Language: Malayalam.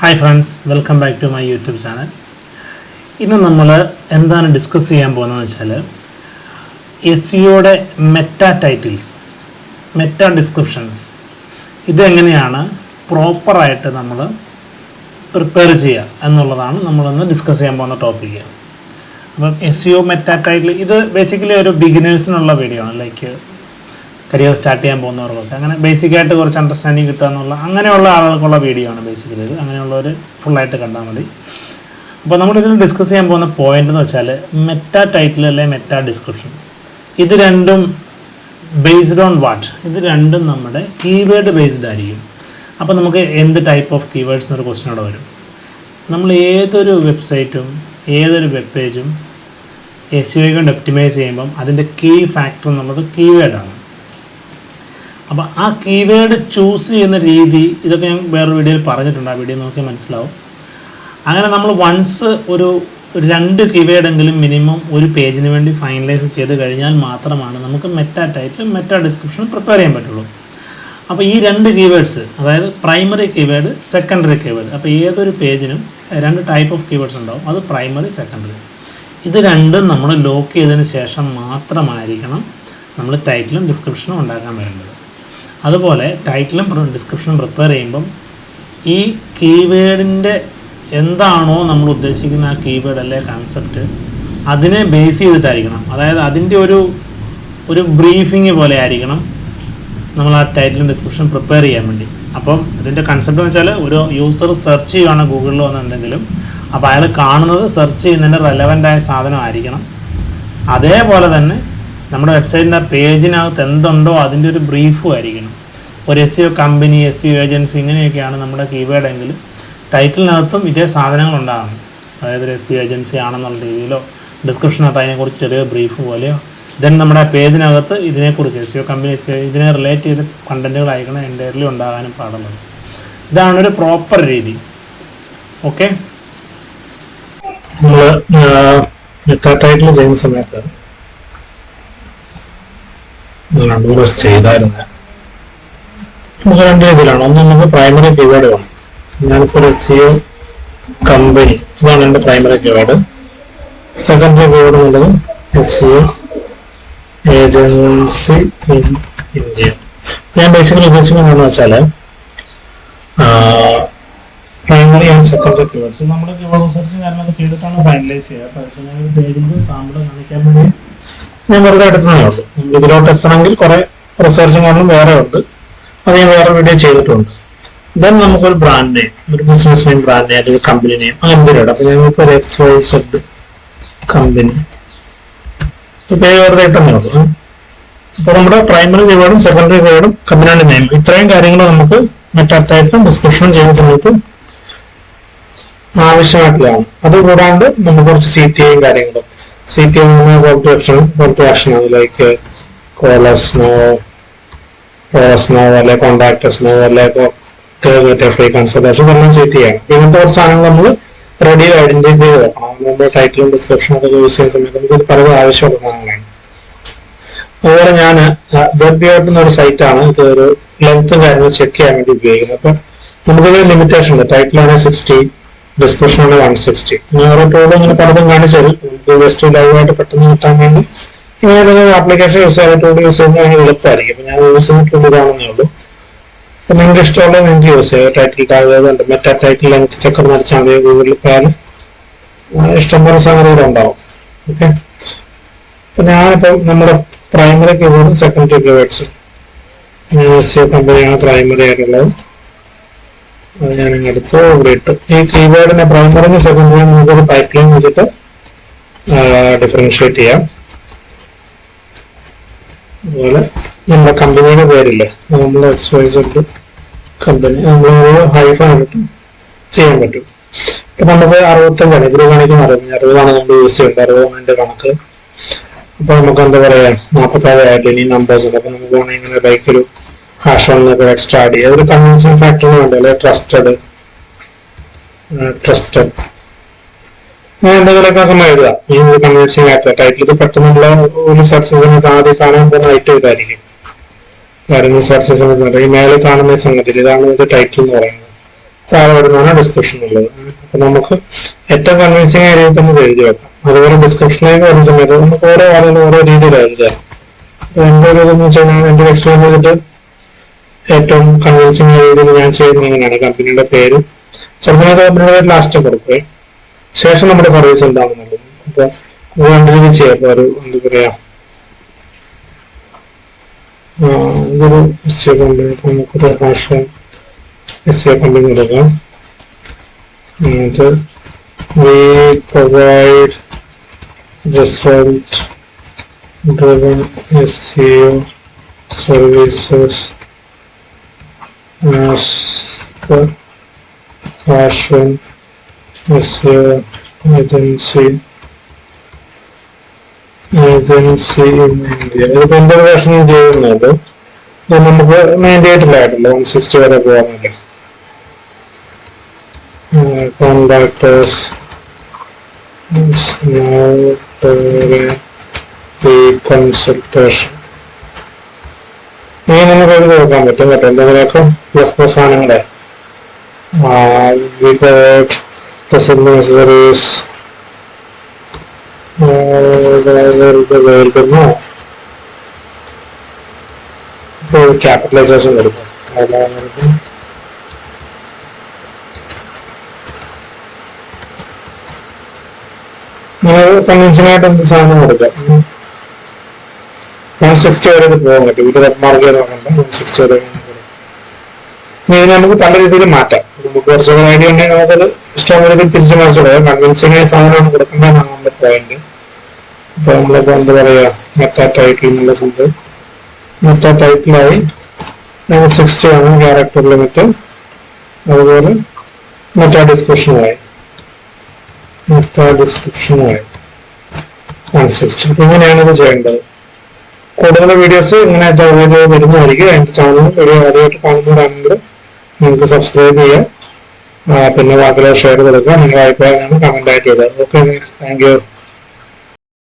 Hi friends, welcome back to my YouTube channel. ഇന്ന് നമ്മൾ എന്താണ് ഡിസ്കസ് ചെയ്യാൻ പോകുന്നതെന്ന് വെച്ചാൽ എസ്ഇഒയുടെ മെറ്റാ ടൈറ്റിൽസ്, മെറ്റാ ഡിസ്ക്രിപ്ഷൻസ് ഇതെങ്ങനെയാണ് പ്രോപ്പറായിട്ട് നമ്മൾ പ്രിപ്പയർ ചെയ്യുക എന്നുള്ളതാണ് നമ്മളിന്ന് ഡിസ്കസ് ചെയ്യാൻ പോകുന്ന ടോപ്പിക്ക്. അപ്പം എസ്ഇഒ മെറ്റാ ടൈറ്റിൽ ഇത് ബേസിക്കലി ഒരു ബിഗിനേഴ്സിനുള്ള വീഡിയോ ആണ്. ലൈക്ക് കരിയർ സ്റ്റാർട്ട് ചെയ്യാൻ പോകുന്നവർക്കൊക്കെ അങ്ങനെ ബേസിക്കായിട്ട് കുറച്ച് അണ്ടർസ്റ്റാൻഡിങ് കിട്ടുക എന്നുള്ള അങ്ങനെയുള്ള ആളുകൾക്കുള്ള വീഡിയോ ആണ് ബേസിക്കലി ഇത്. അങ്ങനെയുള്ളവർ ഫുള്ളായിട്ട് കണ്ടാൽ മതി. അപ്പോൾ നമ്മളിതിൽ ഡിസ്കസ് ചെയ്യാൻ പോകുന്ന പോയിന്റ് എന്ന് വെച്ചാൽ മെറ്റാ ടൈറ്റിൽ അല്ലെ മെറ്റാ ഡിസ്ക്രിപ്ഷൻ, ഇത് രണ്ടും ബേസ്ഡ് ഓൺ വാട്ട്, ഇത് രണ്ടും നമ്മുടെ കീവേഡ് ബേസ്ഡ് ആയിരിക്കും. അപ്പോൾ നമുക്ക് എന്ത് ടൈപ്പ് ഓഫ് കീവേഡ്സ് എന്നൊരു ക്വസ്റ്റ്യൻ അവിടെ വരും. നമ്മൾ ഏതൊരു വെബ്സൈറ്റും ഏതൊരു വെബ് പേജും എസ്ഇഒ കൊണ്ട് ഒപ്റ്റിമൈസ് ചെയ്യുമ്പം അതിൻ്റെ കീ ഫാക്ടർ നമ്മുടെ കീവേഡാണ്. അപ്പോൾ ആ കീവേഡ് ചൂസ് ചെയ്യുന്ന രീതി ഇതൊക്കെ ഞാൻ വേറൊരു വീഡിയോയിൽ പറഞ്ഞിട്ടുണ്ട്, ആ വീഡിയോ നോക്കിയാൽ മനസ്സിലാവും. അങ്ങനെ നമ്മൾ വൺസ് ഒരു 2 കീവേഡെങ്കിലും മിനിമം ഒരു പേജിന് വേണ്ടി ഫൈനലൈസ് ചെയ്ത് കഴിഞ്ഞാൽ മാത്രമാണ് നമുക്ക് meta title meta description prepare ചെയ്യാൻ പറ്റുള്ളൂ. അപ്പോൾ ഈ 2 കീവേഡ്സ്, അതായത് പ്രൈമറി കീവേഡ്, സെക്കൻഡറി കീവേഡ്, അപ്പോൾ ഏതൊരു പേജിനും 2 ടൈപ്പ് ഓഫ് കീവേഡ്സ് ഉണ്ടാവും, അത് പ്രൈമറി, സെക്കൻഡറി. ഇത് രണ്ടും നമ്മൾ ലോക്ക് ചെയ്തതിന് ശേഷം മാത്രമായിരിക്കണം നമ്മൾ ടൈറ്റിലും ഡിസ്ക്രിപ്ഷനും ഉണ്ടാക്കാൻ വേണ്ടത്. അതുപോലെ ടൈറ്റിലും ഡിസ്ക്രിപ്ഷനും പ്രിപ്പയർ ചെയ്യുമ്പം ഈ കീവേഡിൻ്റെ എന്താണോ നമ്മൾ ഉദ്ദേശിക്കുന്ന ആ കീവേഡ് അല്ലെ കൺസെപ്റ്റ്, അതിനെ ബേസ് ചെയ്തിട്ടായിരിക്കണം. അതായത് അതിൻ്റെ ഒരു ബ്രീഫിങ് പോലെ ആയിരിക്കണം നമ്മൾ ആ ടൈറ്റിലും ഡിസ്ക്രിപ്ഷൻ പ്രിപ്പയർ ചെയ്യാൻ വേണ്ടി. അപ്പം അതിൻ്റെ കൺസെപ്റ്റ് എന്ന് വെച്ചാൽ ഒരു യൂസർ സെർച്ച് ചെയ്യുകയാണ് ഗൂഗിളിൽ വന്ന് എന്തെങ്കിലും, അപ്പോൾ അയാൾ കാണുന്നത് സെർച്ച് ചെയ്യുന്നതിൻ്റെ റെലവൻ്റായ സാധനമായിരിക്കണം. അതേപോലെ തന്നെ നമ്മുടെ വെബ്സൈറ്റിൻ്റെ പേജിനകത്ത് എന്തുണ്ടോ അതിൻ്റെ ഒരു ബ്രീഫും ആയിരിക്കണം. ഒരു എസ്ഇഒ കമ്പനി, എസ്ഇഒ ഏജൻസി ഇങ്ങനെയൊക്കെയാണ് നമ്മുടെ കീവേഡ് എങ്കിൽ ടൈറ്റിലിനകത്തും ഇതേ സാധനങ്ങളുണ്ടാകണം. അതായത് ഒരു എസ്ഇഒ ഏജൻസി ആണെന്നുള്ള രീതിയിലോ ഡിസ്ക്രിപ്ഷനകത്ത് അതിനെക്കുറിച്ച് ചെറിയ ബ്രീഫ് പോലെയോ, ദെൻ നമ്മുടെ പേജിനകത്ത് ഇതിനെക്കുറിച്ച് എസ്ഇഒ കമ്പനി, എസ്ഇഒ ഇതിനെ റിലേറ്റ് ചെയ്ത് കണ്ടൻറ്റുകളായിരിക്കണം എൻ്റയർലി ഉണ്ടാകാനും പാടുള്ളത്. ഇതാണൊരു പ്രോപ്പർ രീതി. ഓക്കെ, നമ്മൾ മെറ്റാ ടൈറ്റിൽ ചെയ്യുന്ന സമയത്ത് ചെയ്തായിരുന്നു നമുക്ക് 2 രീതിയിലാണ്. ഒന്ന് നമുക്ക് പ്രൈമറി കീവേഡ് വേണം. ഞാനിപ്പോൾ എസ്ഇഒ കമ്പനി, ഇതാണ് എൻ്റെ പ്രൈമറി കീവേഡ്. സെക്കൻഡറി കീവേഡ് എന്നുള്ളത് എസ്ഇഒ ഏജൻസി ഇൻ ഇന്ത്യ. ഞാൻ ബേസിക്കലി ഉദ്ദേശിക്കുന്നതെന്ന് വെച്ചാൽ പ്രൈമറി ആൻഡ് സെക്കൻഡറി കീവേഡ്സ് നമ്മുടെ കീവേഡ് റിസർച്ച് കാര്യങ്ങളൊക്കെ ചെയ്തിട്ടാണ് ഫൈനലൈസ് ചെയ്യുക. അപ്പോൾ ഞാൻ ഒരു പേജിൻ്റെ സാമ്പിൾ കാണിക്കാൻ വേണ്ടി ഞാൻ വെറുതെ എടുത്തതേ ഉള്ളൂ. നമ്മൾ ഇതിലോട്ട് എത്തണമെങ്കിൽ കുറെ റിസർച്ചും കാരണം വേറെ ഉണ്ട്, അത് ഞാൻ വേറെ വീഡിയോ ചെയ്തിട്ടുണ്ട്. ദെൻ നമുക്കൊരു ബ്രാൻഡ് നെയിം, ഒരു ബിസിനസ് നെയിം, ബ്രാൻഡ് നെയിം അല്ലെങ്കിൽ കമ്പനി നെയിം അങ്ങനെ ഇടാം. അപ്പൊ ഞങ്ങൾക്ക് ഒരു XYZ കമ്പനി പേര് വെറുതെ ഇട്ടെന്നേ ഉള്ളൂ. അപ്പൊ നമ്മുടെ പ്രൈമറി കീവേഡും സെക്കൻഡറി കീവേഡും കമ്പനിയുടെ നെയിം, ഇത്രയും കാര്യങ്ങൾ നമുക്ക് മെറ്റാ ടൈറ്റിലും ഡിസ്ക്രിപ്ഷനും ചെയ്യുന്ന സമയത്ത് ആവശ്യമായിട്ടുള്ളതാണ്. അതുകൂടാണ്ട് നമുക്ക് കുറച്ച് CTA കാര്യങ്ങളും, CTA കോൾ ടു ആക്ഷൻ ആണ്. ലൈക്ക് കോളേഴ്സ് നോ അല്ലെ കോൺടാക്ടേഴ്സ് നോ അല്ലെ ഫ്രീ കൺസൾട്ടേഷൻ എല്ലാം CTA ആണ്. ഇങ്ങനത്തെ കുറച്ച് സാധനങ്ങൾ നമ്മൾ റെഡി ഐഡന്റിഫൈ ചെയ്ത് വെക്കണം. നമ്മൾ ടൈറ്റിലും ഡിസ്ക്രിപ്ഷനും ഒക്കെ യൂസ് ചെയ്യുന്ന സമയത്ത് നമുക്ക് പലതും ആവശ്യമുള്ള സാധനങ്ങളാണ്. അതുപോലെ ഞാൻ വെബ് എന്നൊരു സൈറ്റാണ് ഇത് ഒരു ലെങ്ത് കാര്യങ്ങൾ ചെക്ക് ചെയ്യാൻ വേണ്ടി ഉപയോഗിക്കുന്നത്. അപ്പൊ നമുക്കൊരു ലിമിറ്റേഷൻ ഉണ്ട്. ടൈറ്റിലാണ് 60, ഡിസ്ക്രിപ്ഷനാണ് 160. ഞാൻ ഓരോ ടൂളും ഇങ്ങനെ പലതും കാണിച്ചത് ജസ്റ്റ് ലൈവായിട്ട് പെട്ടെന്ന് കിട്ടാൻ വേണ്ടി ഇങ്ങനെ ആപ്ലിക്കേഷൻ യൂസ് ചെയ്യാൻ ടൂൾ യൂസ് ചെയ്യുമ്പോൾ അങ്ങനെ എളുപ്പമായിരിക്കും. അപ്പൊ ഞാൻ യൂസ് ചെയ്യുന്ന ടൂൾ ഇതാണെന്നേ ഉള്ളൂ. അപ്പൊ നിങ്ങൾക്ക് ഇഷ്ടമുള്ളത് നിങ്ങൾക്ക് യൂസ് ചെയ്യാം. Title tag meta title length checker നടച്ചാൽ മതി. ഗൂഗിളിൽ പോയാൽ ഇഷ്ടംപോലെ സംഗതികൾ ഉണ്ടാവും. ഓക്കെ, അപ്പൊ ഞാനിപ്പം നമ്മുടെ പ്രൈമറി കീവേഡും സെക്കൻഡറി കീവേഡ്സും എസ്ഇഒ കമ്പനിയാണ് പ്രൈമറി ആയിട്ടുള്ളത്. അത് ഞാനിങ്ങ് എടുത്ത് ഇവിടെ ഇട്ടു. ഈ കീവേഡിനെ പ്രൈമറിയും സെക്കൻഡറിയും നമുക്കൊരു പൈപ്പ് ലൈൻ വെച്ചിട്ട് ഡിഫറൻഷിയേറ്റ് ചെയ്യാം. അതുപോലെ നമ്മുടെ കമ്പനിയുടെ പേരില്ലേ, നമ്മൾ XYZ കമ്പനി നമ്മൾ ഹൈഫൺ ഇട്ട് ചെയ്യാൻ പറ്റും. ഇപ്പൊ നമുക്ക് 65 ഇതിൽ കാണിക്കുന്ന 60 നമ്മൾ യൂസ് ചെയ്യേണ്ടത്. 60 അതിന്റെ കണക്ക്. അപ്പൊ നമുക്ക് എന്താ പറയാ 47 ആയിട്ട് ഇനി നമ്പേഴ്സ് ഉണ്ട്. അപ്പൊ നമുക്ക് വേണമെങ്കിൽ ഇങ്ങനെ ലൈക്ക് ഒരു #1 എക്സ്ട്രാ ആഡ് ചെയ്യുക. ഒരു കൺവെൻഷൻ ഫാക്ടറിന് വേണ്ടി അല്ലെ ട്രസ്റ്റഡ് ഞാൻ എന്തെങ്കിലുമൊക്കെ നമ്മൾ എഴുതുക. ഈ കൺവെൻഷൻ ഫാക്ടർ ടൈറ്റിൽ ഇത് പെട്ടെന്ന് നമ്മൾ ഒരു സെർച്ച് സമയത്ത് ആദ്യം കാണാൻ പോകുന്ന ഐറ്റം ഇതായിരിക്കും. കാര്യങ്ങൾ സെർച്ച് സമയത്ത് ഈ മേലെ കാണുന്ന സംഗതി ഇതാണ് ഇതിന്റെ ടൈറ്റിൽ എന്ന് പറയുന്നത്. താഴെ വരുന്നതാണ് ഡിസ്ക്രിപ്ഷൻ ഉള്ളത്. അപ്പൊ നമുക്ക് ഏറ്റവും കൺവിൻസിംഗ് ആയ രീതിയിൽ നമുക്ക് എഴുതി വെക്കാം. അതുപോലെ ഡിസ്ക്രിപ്ഷനിലേക്ക് വരുന്ന സമയത്ത് നമുക്ക് ഓരോ ആളുകൾ ഓരോ രീതിയിൽ എഴുതാം. എന്റെ ഒരു ഇതെന്ന് വെച്ചാൽ ഞാൻ എന്റെ എക്സ്പ്ലെയിൻ ചെയ്തിട്ട് ഏറ്റവും കൺവിൻസിംഗ് ആയ രീതിയിൽ ഞാൻ ചെയ്യുന്നത് എങ്ങനെയാണ്, കമ്പനിയുടെ പേര് ചിലപ്പോൾ കമ്പനിയുടെ പേര് ലാസ്റ്റ് കൊടുക്കുക, ശേഷം നമ്മുടെ സർവീസ് എന്താണെന്നുള്ളത്. അപ്പൊ രണ്ട് രീതിയിൽ ചെയ്യാം. അപ്പൊ ഒരു എന്താ പറയാ, ഇതൊരു കമ്പനി, നമുക്കൊരു ഹാഷ് കമ്പനി കൊടുക്കാം. എന്നിട്ട് we provide result driven SEO services as the fashion SEO agency in India. ഇതിപ്പോ എന്റെ വേർഷൻ ചെയ്യുന്നുണ്ട്. നമുക്ക് 98 ആയിട്ടില്ല, 160 വരെ പോകാറുണ്ട്. Contractors consultation. ഇനി നമുക്ക് എഴുതി കൊടുക്കാൻ പറ്റും കേട്ടോ. എന്തെങ്കിലുമൊക്കെ പ്ലസ് പ്ലസ് സാധനങ്ങളെ ക്യാപിറ്റലൈസേഷൻ കൊടുക്കും. കൺവെൻഷൻ ആയിട്ട് എന്ത് സാധനം കൊടുക്കാം. 160 വരെ പോകാൻ പറ്റും. ഇത് മാർക്ക് ചെയ്ത് നോക്കണ്ട, 160 വരെ. ഇനി നമുക്ക് പല രീതിയിൽ മാറ്റാം. നമുക്ക് കുറച്ചൊക്കെ ഐഡിയ ഉണ്ടെങ്കിൽ നമുക്കത് ഇഷ്ടം രീതിയിൽ തിരിച്ചു മറിച്ചു കൊടുക്കാം. കൺവിൻസിംഗ് ആയ സാധനമാണ് കൊടുക്കേണ്ടതാണ് നമ്മുടെ പോയിന്റ്. ഇപ്പൊ നമ്മളിപ്പോ എന്താ പറയാ, മെറ്റാ ടൈറ്റിൽ എന്നുള്ള സംഭവം, മെറ്റാ ടൈറ്റിലായി 60 ആണ് ക്യാരക്ടർ ലിമിറ്റ്. അതുപോലെ മെറ്റാ ഡിസ്ക്രിപ്ഷനുമായി 160. ഇങ്ങനെയാണ് ഇത് ചെയ്യേണ്ടത്. കൂടുതൽ വീഡിയോസ് ഇങ്ങനെ വരുന്നതായിരിക്കും. എന്റെ ചാനൽ ഒരു ആദ്യമായിട്ട് കാണുന്നവരാണെങ്കിൽ നിങ്ങൾക്ക് സബ്സ്ക്രൈബ് ചെയ്യാം. പിന്നെ ബാക്കിയുള്ള ഷെയർ കൊടുക്കുക. നിങ്ങളുടെ അഭിപ്രായമാണ് കമന്റ് ആയിട്ട് ചെയ്തത്. Okay, thank you.